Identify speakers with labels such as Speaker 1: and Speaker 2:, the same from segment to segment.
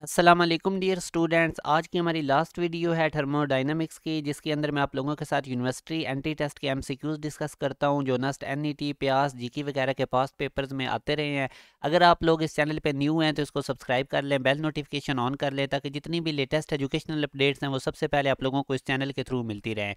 Speaker 1: अस्सलाम वालेकुम dear students. आज की हमारी लास्ट वीडियो है थर्मोडायनामिक्स की, जिसके अंदर मैं आप लोगों के साथ यूनिवर्सिटी एंटी टेस्ट के एमसीक्यूज डिस्कस करता हूं जो नस्ट एनईटी प्यास जीके वगैरह के पास्ट पेपर्स में आते रहे हैं। अगर आप लोग इस चैनल पे न्यू हैं तो इसको सब्सक्राइब कर लें, बेल नोटिफिकेशन ऑन कर लें, ताकि जितनी भी लेटेस्ट एजुकेशनल अपडेट्स हैं वो सबसे पहले आप लोगों को इस चैनल के थ्रू मिलती रहें।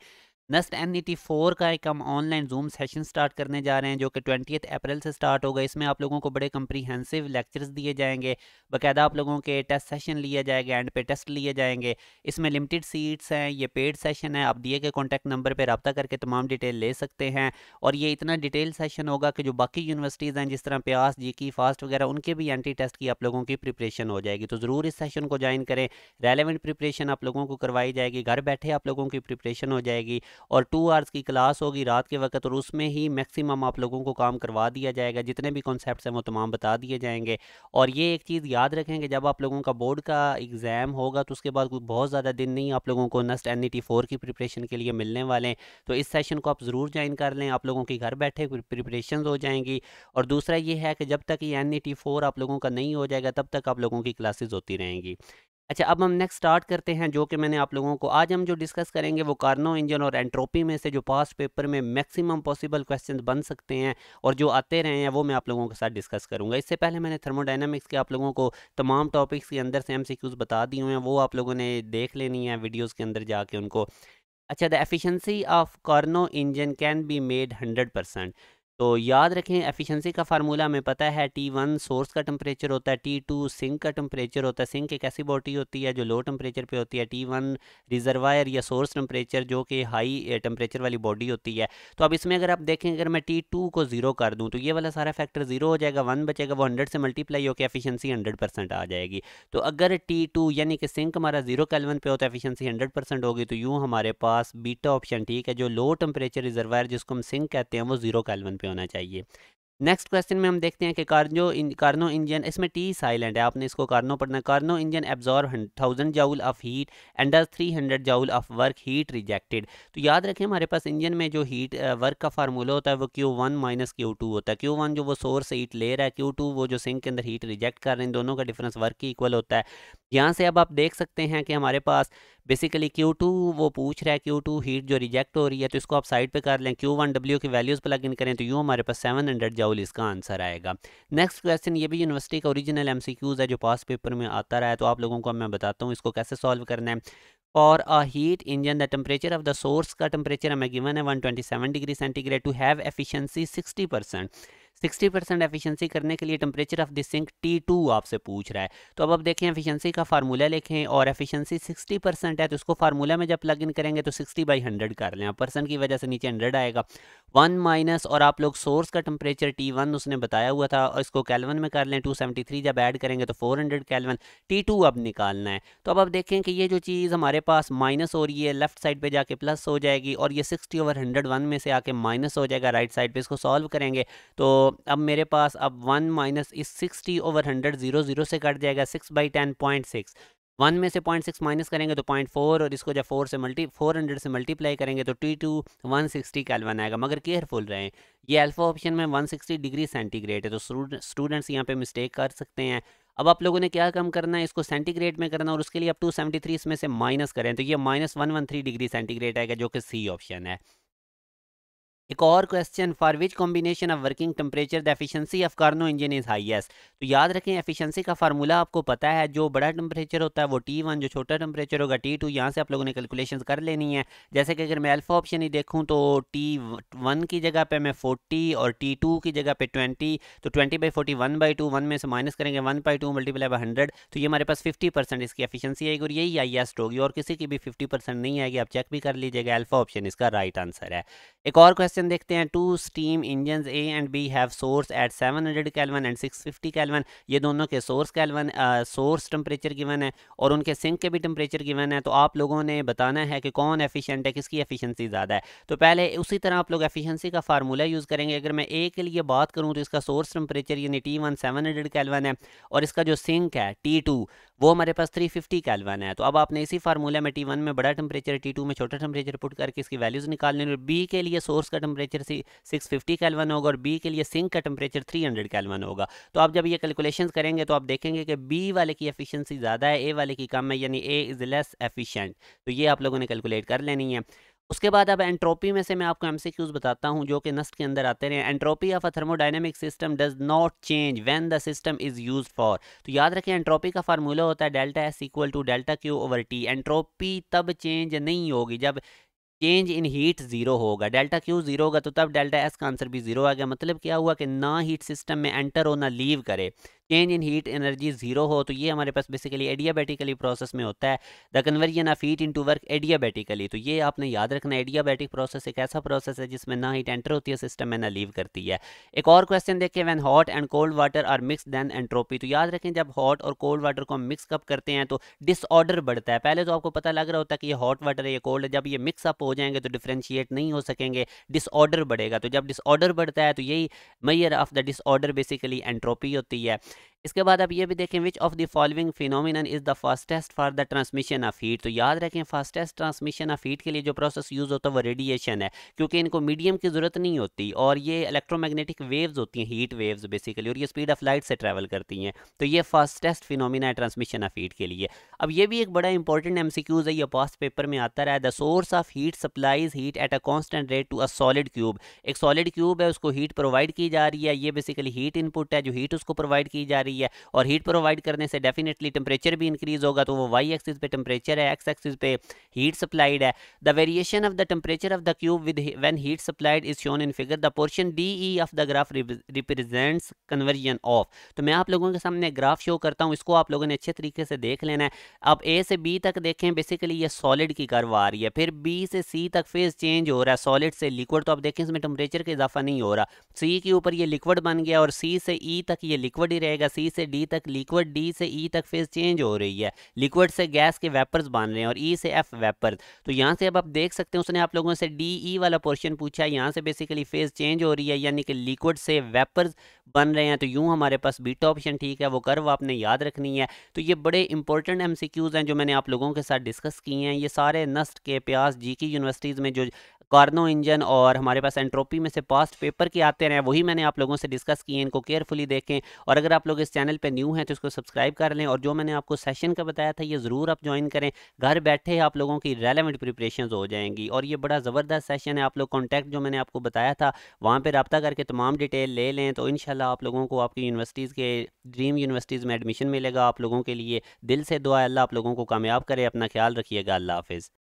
Speaker 1: नस्ट एनईटी 4 का एक हम ऑनलाइन जूम सेशन स्टार्ट करने जा रहे हैं जो कि 20 अप्रैल से स्टार्ट होगा। इसमें आप लोगों को बड़े कंप्रीहेंसिव लेक्चर्स दिए जाएंगे, बाकायदा आप लोगों के टेस्ट सेशन लिया जाएगा, एंड पे टेस्ट लिए जाएंगे। इसमें लिमिटेड सीट्स हैं, ये पेड सेशन है, आप दिए गए कॉन्टैक्ट नंबर पर रब्ता करके तमाम डिटेल ले सकते हैं। और ये इतना डिटेल सेशन होगा कि जो बाकी यूनिवर्सिटीज़ हैं जिस तरह प्यास जीकी फास्ट वगैरह, उनके भी एंटी टेस्ट की आप लोगों की प्रिपरेशन हो जाएगी। तो ज़रूर इस सेशन को ज्वाइन करें, रेलेवेंट प्रिपरेशन आप लोगों को करवाई जाएगी, घर बैठे आप लोगों की प्रिपरेशन हो जाएगी। और 2 आवर्स की क्लास होगी रात के वक्त, और उसमें ही मैक्सिमम आप लोगों को काम करवा दिया जाएगा, जितने भी कॉन्सेप्ट्स हैं वो तमाम बता दिए जाएंगे। और ये एक चीज़ याद रखें कि जब आप लोगों का बोर्ड का एग्ज़ाम होगा तो उसके बाद कोई बहुत ज़्यादा दिन नहीं आप लोगों को नस्ट एनईटी 4 की प्रिपरेशन के लिए मिलने वाले हैं। तो इस सेशन को आप ज़रूर ज्वाइन कर लें, आप लोगों की घर बैठे प्रिपरेशन हो जाएंगी। और दूसरा ये है कि जब तक ये एनईटी 4 आप लोगों का नहीं हो जाएगा तब तक आप लोगों की क्लासेस होती रहेंगी। अच्छा, अब हम नेक्स्ट स्टार्ट करते हैं, जो कि मैंने आप लोगों को आज हम जो डिस्कस करेंगे वो कार्नो इंजन और एंट्रोपी में से जो पास्ट पेपर में मैक्सिमम पॉसिबल क्वेश्चंस बन सकते हैं और जो आते रहे हैं वो मैं आप लोगों के साथ डिस्कस करूंगा। इससे पहले मैंने थर्मोडायनामिक्स के आप लोगों को तमाम टॉपिक्स के अंदर से एमसीक्यूज बता दिए हुए हैं, वो आप लोगों ने देख लेनी है वीडियोज़ के अंदर जाके उनको। अच्छा, the efficiency of Carnot engine can be made 100%। तो याद रखें, एफिशिएंसी का फार्मूला हमें पता है, T1 सोर्स का टेम्परेचर होता है, T2 सिंक का टेम्परेचर होता है। सिंक एक ऐसी बॉडी होती है जो लो टेम्परेचर पे होती है, T1 रिजर्वायर या सोर्स टेम्परेचर जो कि हाई टेम्परेचर वाली बॉडी होती है। तो अब इसमें अगर आप देखें, अगर मैं T2 को ज़ीरो कर दूँ तो ये वाला सारा फैक्टर ज़ीरो हो जाएगा, 1 बचेगा, वो 100 से मल्टीप्लाई होकर एफिशिएंसी 100% आ जाएगी। तो अगर T2 यानी कि सिंक हमारा 0 केल्विन पे होता है, एफिशिएंसी 100% होगी, तो यूँ हमारे पास बीटा ऑप्शन ठीक है, जो लो टेम्परेचर रिजर्वायर जिसको हम सिंक कहते हैं वो 0 केल्विन पे होना चाहिए। नेक्स्ट क्वेश्चन में हम देखते हैं कि कार्नो इंजन, इसमें टी साइलेंट है, आपने इसको कार्नो पढ़ना है। Carnot engine absorb 1000 joule of heat and does 300 joule of work, heat rejected. तो याद रखें, हमारे पास इंजन में जो हीट वर्क का फार्मूला होता है वो Q1 माइनस Q2 होता है। Q1 जो वो सोर्स से हीट ले रहा है, Q2 वो जो सिंक के अंदर हीट रिजेक्ट कर रहे हैं, दोनों का डिफरेंस वर्क की इक्वल होता है। यहाँ से अब आप देख सकते हैं कि हमारे पास बेसिकली Q2 वो पूछ रहा है, Q2 हीट जो रिजेक्ट हो रही है, तो इसको आप साइड पे कर लें, Q1 W की वैल्यूज़ प्लग इन करें तो यूँ हमारे पास 700 जाउल इसका आंसर आएगा। नेक्स्ट क्वेश्चन, ये भी यूनिवर्सिटी का ओरिजिनल एमसीक्यूज़ है जो पास पेपर में आता रहा है, तो आप लोगों को मैं बताता हूँ इसको कैसे सॉल्व करना है। For a heat engine the temperature of the source का टेम्परेचर हमें गिवन है 127 degree centigrade to have efficiency 60%। 60% efficiency करने के लिए temperature of the sink T2 आपसे पूछ रहा है। तो अब देखें, एफिशिएंसी का फार्मूला लिखें, और एफिशिएंसी 60% है तो इसको फार्मूला में जब प्लग इन करेंगे तो 60/100 कर लें, परसेंट की वजह से नीचे 100 आएगा। 1 माइनस, और आप लोग सोर्स का टेम्परेचर T1 उसने बताया हुआ था, और इसको कैल्विन में कर लें, 273 जब ऐड करेंगे तो 400 कैल्विन। T2 अब निकालना है। तो अब देखें कि ये जो चीज़ हमारे पास माइनस हो रही है, लेफ्ट साइड पे जाके प्लस हो जाएगी, और ये 60/100 1 में से आके माइनस हो जाएगा राइट साइड पे। इसको सॉल्व करेंगे तो अब मेरे पास अब 1 माइनस इस 60/100 0 0 से कट जाएगा, 6/10 0.6। 1 में से 0.6 माइनस करेंगे तो 0.4, और इसको जब 400 से मल्टीप्लाई करेंगे तो T2 160 केल्विन आएगा। मगर केयरफुल रहें, ये अल्फा ऑप्शन में 160 डिग्री सेंटीग्रेड है, तो स्टूडेंट्स यहाँ पे मिस्टेक कर सकते हैं। अब आप लोगों ने क्या काम करना है, इसको सेंटीग्रेड में करना, और उसके लिए आप 273 इसमें से माइनस करें तो ये -113 डिग्री सेंटीग्रेड आएगा, जो कि सी ऑप्शन है। एक और question, for which combination of working temperature the efficiency of Carnot engine is highest. तो याद रखें, एफिशिएंसी का फार्मूला आपको पता है, जो बड़ा टेम्परेचर होता है वो T1, जो छोटा टेम्परेचर होगा T2। यहाँ से आप लोगों ने कैलकुलेशंस कर लेनी है। जैसे कि अगर मैं अल्फा ऑप्शन ही देखूँ तो T1 की जगह पे मैं 40 और T2 की जगह पे 20, तो 20/40 1/2, 1 में से माइनस करेंगे 1/2 मल्टीप्लाई बाई 100, तो ये हमारे पास 50% इसकी एफिशिएंसी आएगी, और यही हाईएस्ट होगी, और किसी की भी 50% नहीं आएगी, आप चेक भी कर लीजिएगा। अल्फा ऑप्शन इसका राइट आंसर है। एक और क्वेश्चन देखते हैं, 2 steam engine A and B have source at 700 kelvin and 650 kelvin. ये दोनों के सोर्स टेम्परेचर गिवन है, और उनके सिंक के भी टेम्परेचर गिवन है। तो आप लोगों ने बताना है कि कौन एफिशिएंट है, किसकी एफिशिएंसी ज़्यादा है। तो पहले उसी तरह आप लोग एफिशिएंसी का फार्मूला यूज़ करेंगे। अगर मैं ए के लिए बात करूँ तो इसका सोर्स टेम्परेचर यानी T1 700 केल्विन है, और इसका जो सिंक है T2 वो हमारे पास 350 केल्विन है। तो अब आपने इसी फार्मूला में T1 में बड़ा टेम्परेचर, T2 में छोटा टेम्परेचर पुट करके इसकी वैल्यूज़ निकालने और बी के लिए सोर्स का टेम्परेचर 650 केल्विन होगा और बी के लिए सिंक का टेम्परेचर 300 केल्विन होगा। तो आप जब ये कैलकुलेशंस करेंगे तो आप देखेंगे कि बी वाले की एफिशिएंसी ज़्यादा है, ए वाले की कम है, यानी ए इज़ लेस एफिशिएंट। तो ये आप लोगों ने कैलकुलेट कर लेनी है। उसके बाद अब एंट्रोपी में से मैं आपको एमसीक्यूज बताता हूं जो कि नस्ट के अंदर आते रहे। Entropy of a thermodynamic system does not change when the system is used for. तो याद रखें एंट्रोपी का फार्मूला होता है delta S equal to delta Q over T. Entropy तब चेंज नहीं होगी जब चेंज इन हीट जीरो होगा। डेल्टा क्यू जीरो होगा तो तब डेल्टा एस का आंसर भी जीरो आ गया। मतलब क्या हुआ कि ना हीट सिस्टम में एंटर हो ना लीव करे, change in heat energy zero हो। तो ये हमारे पास बेसिकली एडियाबैटिकली प्रोसेस में होता है, the conversion of heat into work adiabatically. तो ये आपने याद रखना, एडियाबैटिक प्रोसेस एक ऐसा प्रोसेस है जिसमें ना हीट एंटर होती है सिस्टम में ना लीव करती है। एक और क्वेश्चन देखिए, when hot and cold water are mix then entropy. तो याद रखें जब हॉट और कोल्ड वाटर को हम मिक्स कप करते हैं तो डिसऑर्डर बढ़ता है। पहले तो आपको पता लग रहा होता है कि ये हॉट वाटर है ये कोल्ड है, जब ये मिक्स अप हो जाएंगे तो डिफरेंशिएट नहीं हो सकेंगे, डिसऑर्डर बढ़ेगा। तो जब डिसऑर्डर बढ़ता है तो यही measure of the disorder basically entropy होती है। इसके बाद आप ये भी देखें, which of the following phenomenon is the fastest for the transmission of heat. तो याद रखें फास्टेस्ट ट्रांसमिशन ऑफ हीट के लिए जो प्रोसेस यूज होता है वो रेडिएशन है, क्योंकि इनको मीडियम की जरूरत नहीं होती और ये इलेक्ट्रोमैग्नेटिक वेव्स होती हैं, हीट वेव्स बेसिकली, और ये स्पीड ऑफ लाइट से ट्रैवल करती हैं। तो ये फास्टेस्ट फिनोमिना है ट्रांसमिशन ऑफ हीट के लिए। अब ये भी एक बड़ा इंपॉर्टेंट एमसीक्यूज है, ये पास्ट पेपर में आता रहा है। The source of heat supplies heat at a constant rate to a solid cube. एक सॉलिड क्यूब है, उसको हीट प्रोवाइड की जा रही है, ये बेसिकली हीट इनपुट है जो हीट उसको प्रोवाइड की जा रही है, और हीट प्रोवाइड करने से डेफिनेटली टेम्परेचर भी इंक्रीज होगा। तो वो वाई एक्सिस पे टेम्परेचर है, एक्स एक्सिस पे हीट सप्लाइड है। The variation of the temperature of the cube with when heat supplied is shown in figure. The portion D E of the graph represents conversion of. तो मैं आप लोगों के सामने graph show करता हूँ, इसको आप लोगों ने अच्छे तरीके से देख लेना है। अब ए से बी तक देखें, बेसिकली ये सॉलिड की कर्व आ रही है, फिर बी से सी तक फेज चेंज हो रहा है सॉलिड से लिक्विड। तो आप देखें इसमें टेम्परेचर का इजाफा नहीं हो रहा, सी के ऊपर ये लिक्विड बन गया और सी से ई तक ये लिक्विड ही रहेगा, सी से डी तक लिक्विड, डी से ई तक फेज चेंज हो रही है, लिक्विड से गैस के वेपर्स बन रहे हैं और ई से एफ वेपर्स। तो यहाँ से अब आप देख सकते हैं उसने आप लोगों से डी ई वाला पोर्शन पूछा है, यहाँ से बेसिकली फेज चेंज हो रही है यानी कि लिक्विड से वेपर्स बन रहे हैं। तो यूँ हमारे पास बीटा ऑप्शन ठीक है, वो कर्व आपने याद रखनी है। तो ये बड़े इंपॉर्टेंट एमसीक्यूज हैं जो मैंने आप लोगों के साथ डिस्कस किए हैं। ये सारे नस्ट के प्यास जी की यूनिवर्सिटीज़ में जो कार्नो इंजन और हमारे पास एंट्रोपी में से पास्ट पेपर के आते रहे वही मैंने आप लोगों से डिस्कस किए हैं, इनको केयरफुली देखें। और अगर आप लोग इस चैनल पे न्यू हैं तो इसको सब्सक्राइब कर लें, और जो मैंने आपको सेशन का बताया था ये ज़रूर आप ज्वाइन करें। घर बैठे आप लोगों की रेलेवेंट प्रिपरेशन हो जाएंगी और ये बड़ा ज़बरदस्त सेशन है। आप लोग कॉन्टैक्ट जो मैंने आपको बताया था वहाँ पर रब्ता करके तमाम डिटेल ले लें, तो इंशाल्लाह आप लोगों को आपकी यूनिवर्सिटीज़ के ड्रीम यूनिवर्सिटीज़ में एडमिशन मिलेगा। आप लोगों के लिए दिल से दुआ है, अल्लाह आप लोगों को कामयाब करे। अपना ख्याल रखिएगा, अल्लाह हाफिज़।